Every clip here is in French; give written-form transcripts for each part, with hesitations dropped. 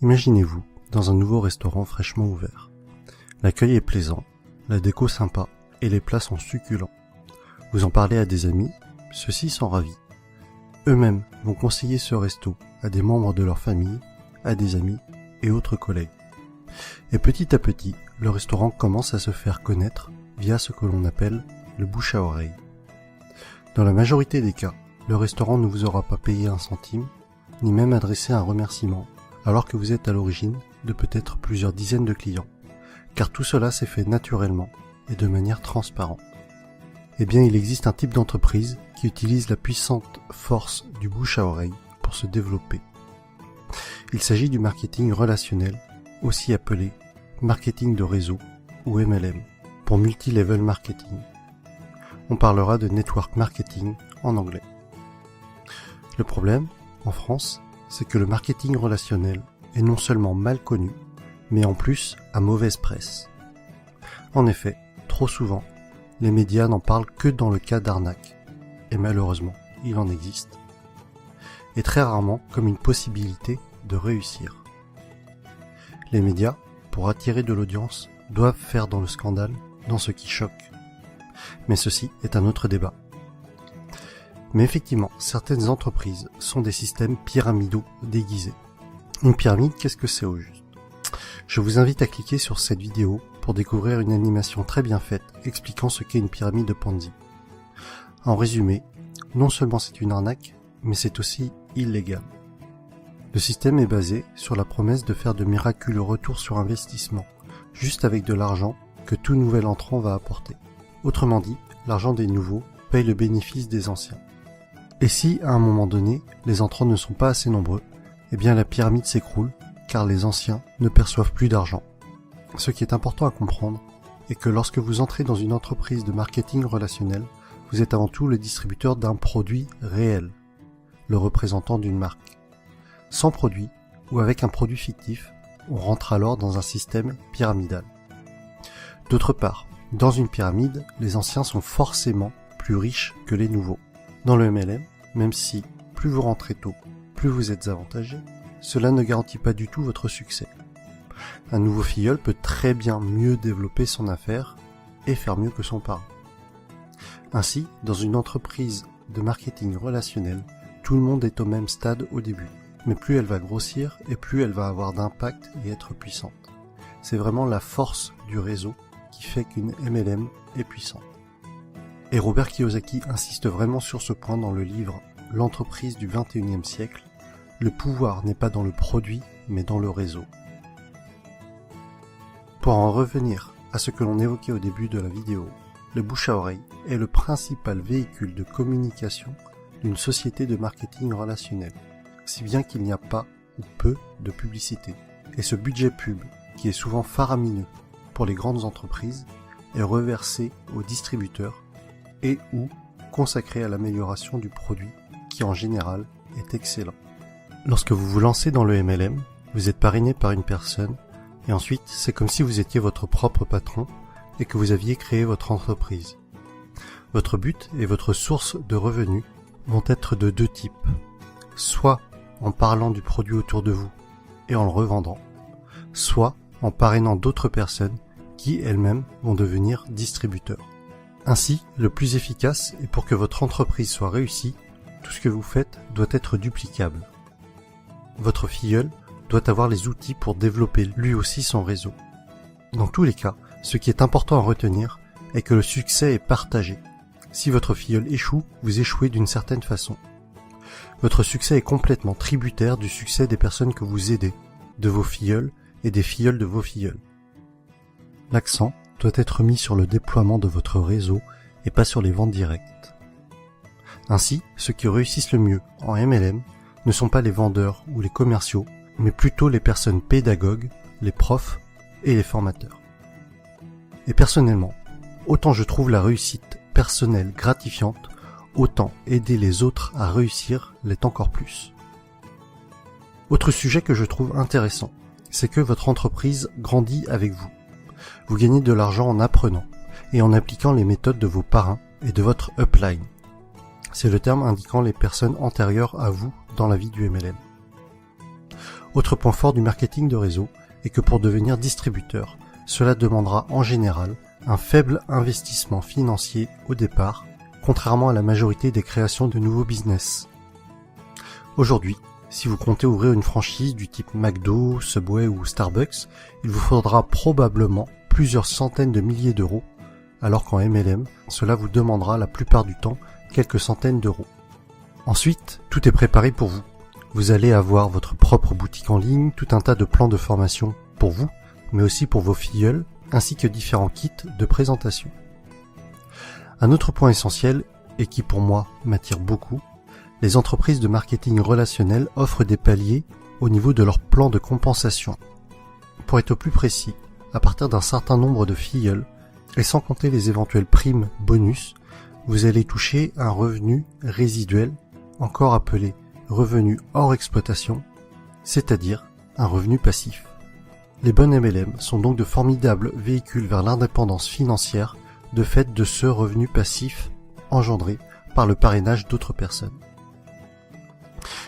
Imaginez-vous dans un nouveau restaurant fraîchement ouvert. L'accueil est plaisant, la déco sympa et les plats sont succulents. Vous en parlez à des amis, ceux-ci sont ravis. Eux-mêmes vont conseiller ce resto à des membres de leur famille, à des amis et autres collègues. Et petit à petit, le restaurant commence à se faire connaître via ce que l'on appelle le bouche à oreille. Dans la majorité des cas, le restaurant ne vous aura pas payé un centime, ni même adressé un remerciement, alors que vous êtes à l'origine de peut-être plusieurs dizaines de clients, car tout cela s'est fait naturellement et de manière transparente. Eh bien, il existe un type d'entreprise qui utilise la puissante force du bouche à oreille pour se développer. Il s'agit du marketing relationnel, aussi appelé marketing de réseau ou MLM, pour multi-level marketing. On parlera de network marketing en anglais. Le problème, en France, c'est que le marketing relationnel est non seulement mal connu, mais en plus à mauvaise presse. En effet, trop souvent, les médias n'en parlent que dans le cas d'arnaque, et malheureusement, il en existe, et très rarement comme une possibilité de réussir. Les médias, pour attirer de l'audience, doivent faire dans le scandale, dans ce qui choque. Mais ceci est un autre débat. Mais effectivement, certaines entreprises sont des systèmes pyramidaux déguisés. Une pyramide, qu'est-ce que c'est au juste? Je vous invite à cliquer sur cette vidéo pour découvrir une animation très bien faite expliquant ce qu'est une pyramide de Ponzi. En résumé, non seulement c'est une arnaque, mais c'est aussi illégal. Le système est basé sur la promesse de faire de miraculeux retours sur investissement, juste avec de l'argent que tout nouvel entrant va apporter. Autrement dit, l'argent des nouveaux paye le bénéfice des anciens. Et si, à un moment donné, les entrants ne sont pas assez nombreux, eh bien la pyramide s'écroule, car les anciens ne perçoivent plus d'argent. Ce qui est important à comprendre est que lorsque vous entrez dans une entreprise de marketing relationnel, vous êtes avant tout le distributeur d'un produit réel, le représentant d'une marque. Sans produit, ou avec un produit fictif, on rentre alors dans un système pyramidal. D'autre part, dans une pyramide, les anciens sont forcément plus riches que les nouveaux. Dans le MLM, même si plus vous rentrez tôt, plus vous êtes avantagé, cela ne garantit pas du tout votre succès. Un nouveau filleul peut très bien mieux développer son affaire et faire mieux que son parent. Ainsi, dans une entreprise de marketing relationnel, tout le monde est au même stade au début, mais plus elle va grossir et plus elle va avoir d'impact et être puissante. C'est vraiment la force du réseau qui fait qu'une MLM est puissante. Et Robert Kiyosaki insiste vraiment sur ce point dans le livre « L'entreprise du XXIe siècle ». Le pouvoir n'est pas dans le produit, mais dans le réseau. Pour en revenir à ce que l'on évoquait au début de la vidéo, le bouche à oreille est le principal véhicule de communication d'une société de marketing relationnel, si bien qu'il n'y a pas ou peu de publicité. Et ce budget pub, qui est souvent faramineux pour les grandes entreprises, est reversé aux distributeurs et ou consacré à l'amélioration du produit qui en général est excellent. Lorsque vous vous lancez dans le MLM, vous êtes parrainé par une personne et ensuite c'est comme si vous étiez votre propre patron et que vous aviez créé votre entreprise. Votre but et votre source de revenus vont être de deux types, soit en parlant du produit autour de vous et en le revendant, soit en parrainant d'autres personnes qui elles-mêmes vont devenir distributeurs. Ainsi, le plus efficace et pour que votre entreprise soit réussie, tout ce que vous faites doit être duplicable. Votre filleul doit avoir les outils pour développer lui aussi son réseau. Dans tous les cas, ce qui est important à retenir est que le succès est partagé. Si votre filleul échoue, vous échouez d'une certaine façon. Votre succès est complètement tributaire du succès des personnes que vous aidez, de vos filleuls et des filleuls de vos filleuls. L'accent doit être mis sur le déploiement de votre réseau et pas sur les ventes directes. Ainsi, ceux qui réussissent le mieux en MLM ne sont pas les vendeurs ou les commerciaux, mais plutôt les personnes pédagogues, les profs et les formateurs. Et personnellement, autant je trouve la réussite personnelle gratifiante, autant aider les autres à réussir l'est encore plus. Autre sujet que je trouve intéressant, c'est que votre entreprise grandit avec vous. Vous gagnez de l'argent en apprenant et en appliquant les méthodes de vos parrains et de votre upline. C'est le terme indiquant les personnes antérieures à vous dans la vie du MLM. Autre point fort du marketing de réseau est que pour devenir distributeur, cela demandera en général un faible investissement financier au départ, contrairement à la majorité des créations de nouveaux business. Aujourd'hui, si vous comptez ouvrir une franchise du type McDo, Subway ou Starbucks, il vous faudra probablement plusieurs centaines de milliers d'euros, alors qu'en MLM, cela vous demandera la plupart du temps quelques centaines d'euros. Ensuite, tout est préparé pour vous. Vous allez avoir votre propre boutique en ligne, tout un tas de plans de formation pour vous, mais aussi pour vos filleuls, ainsi que différents kits de présentation. Un autre point essentiel, et qui pour moi m'attire beaucoup, les entreprises de marketing relationnel offrent des paliers au niveau de leur plan de compensation. Pour être plus précis, à partir d'un certain nombre de filleuls, et sans compter les éventuelles primes bonus, vous allez toucher un revenu résiduel, encore appelé revenu hors exploitation, c'est-à-dire un revenu passif. Les bonnes MLM sont donc de formidables véhicules vers l'indépendance financière de fait de ce revenu passif engendré par le parrainage d'autres personnes.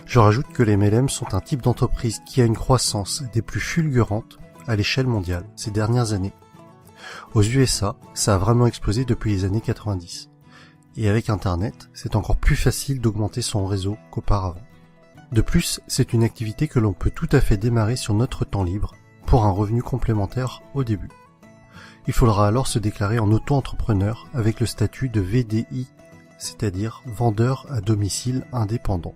Je rajoute que les MLM sont un type d'entreprise qui a une croissance des plus fulgurantes à l'échelle mondiale ces dernières années. Aux USA, ça a vraiment explosé depuis les années 90. Et avec Internet, c'est encore plus facile d'augmenter son réseau qu'auparavant. De plus, c'est une activité que l'on peut tout à fait démarrer sur notre temps libre pour un revenu complémentaire au début. Il faudra alors se déclarer en auto-entrepreneur avec le statut de VDI, c'est-à-dire vendeur à domicile indépendant.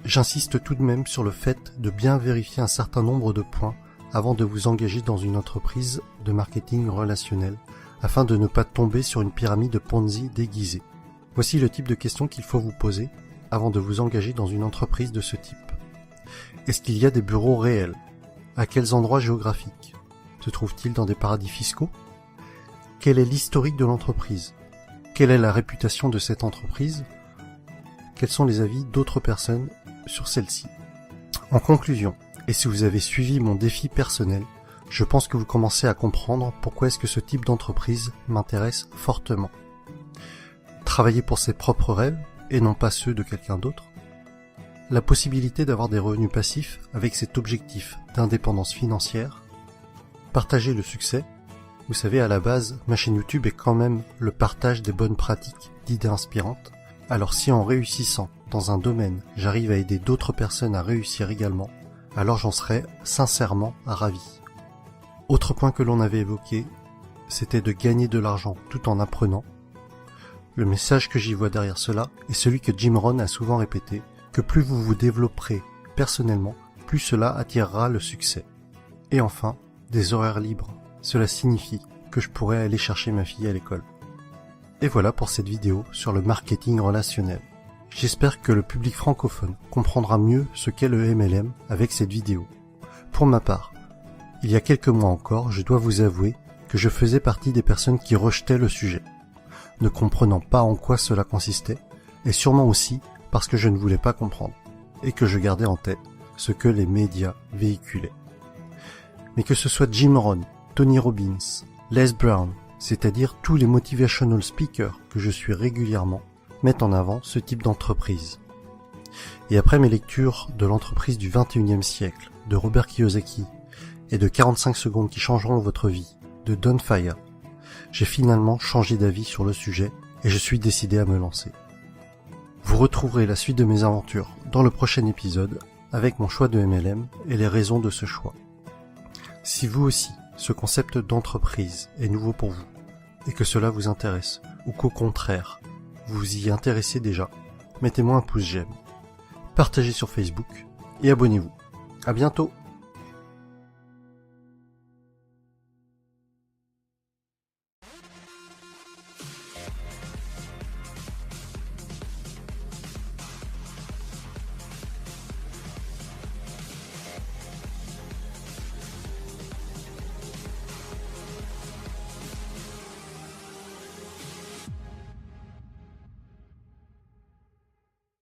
J'insiste tout de même sur le fait de bien vérifier un certain nombre de points avant de vous engager dans une entreprise de marketing relationnel, afin de ne pas tomber sur une pyramide Ponzi déguisée. Voici le type de questions qu'il faut vous poser avant de vous engager dans une entreprise de ce type. Est-ce qu'il y a des bureaux réels? À quels endroits géographiques? Se trouve-t-il dans des paradis fiscaux? Quel est l'historique de l'entreprise? Quelle est la réputation de cette entreprise? Quels sont les avis d'autres personnes sur celle-ci? En conclusion, et si vous avez suivi mon défi personnel, je pense que vous commencez à comprendre pourquoi est-ce que ce type d'entreprise m'intéresse fortement. Travailler pour ses propres rêves et non pas ceux de quelqu'un d'autre. La possibilité d'avoir des revenus passifs avec cet objectif d'indépendance financière. Partager le succès. Vous savez, à la base, ma chaîne YouTube est quand même le partage des bonnes pratiques, d'idées inspirantes. Alors si en réussissant dans un domaine, j'arrive à aider d'autres personnes à réussir également, alors j'en serais sincèrement ravi. Autre point que l'on avait évoqué, c'était de gagner de l'argent tout en apprenant. Le message que j'y vois derrière cela est celui que Jim Rohn a souvent répété, que plus vous vous développerez personnellement, plus cela attirera le succès. Et enfin, des horaires libres. Cela signifie que je pourrais aller chercher ma fille à l'école. Et voilà pour cette vidéo sur le marketing relationnel. J'espère que le public francophone comprendra mieux ce qu'est le MLM avec cette vidéo. Pour ma part, il y a quelques mois encore, je dois vous avouer que je faisais partie des personnes qui rejetaient le sujet, ne comprenant pas en quoi cela consistait, et sûrement aussi parce que je ne voulais pas comprendre, et que je gardais en tête ce que les médias véhiculaient. Mais que ce soit Jim Rohn, Tony Robbins, Les Brown, c'est-à-dire tous les motivational speakers que je suis régulièrement, mettent en avant ce type d'entreprise. Et après mes lectures de l'entreprise du 21e siècle, de Robert Kiyosaki, et de 45 secondes qui changeront votre vie, de Don Faya, j'ai finalement changé d'avis sur le sujet et je suis décidé à me lancer. Vous retrouverez la suite de mes aventures dans le prochain épisode avec mon choix de MLM et les raisons de ce choix. Si vous aussi, ce concept d'entreprise est nouveau pour vous et que cela vous intéresse ou qu'au contraire, vous y intéressez déjà, mettez-moi un pouce j'aime, partagez sur Facebook et abonnez-vous. À bientôt!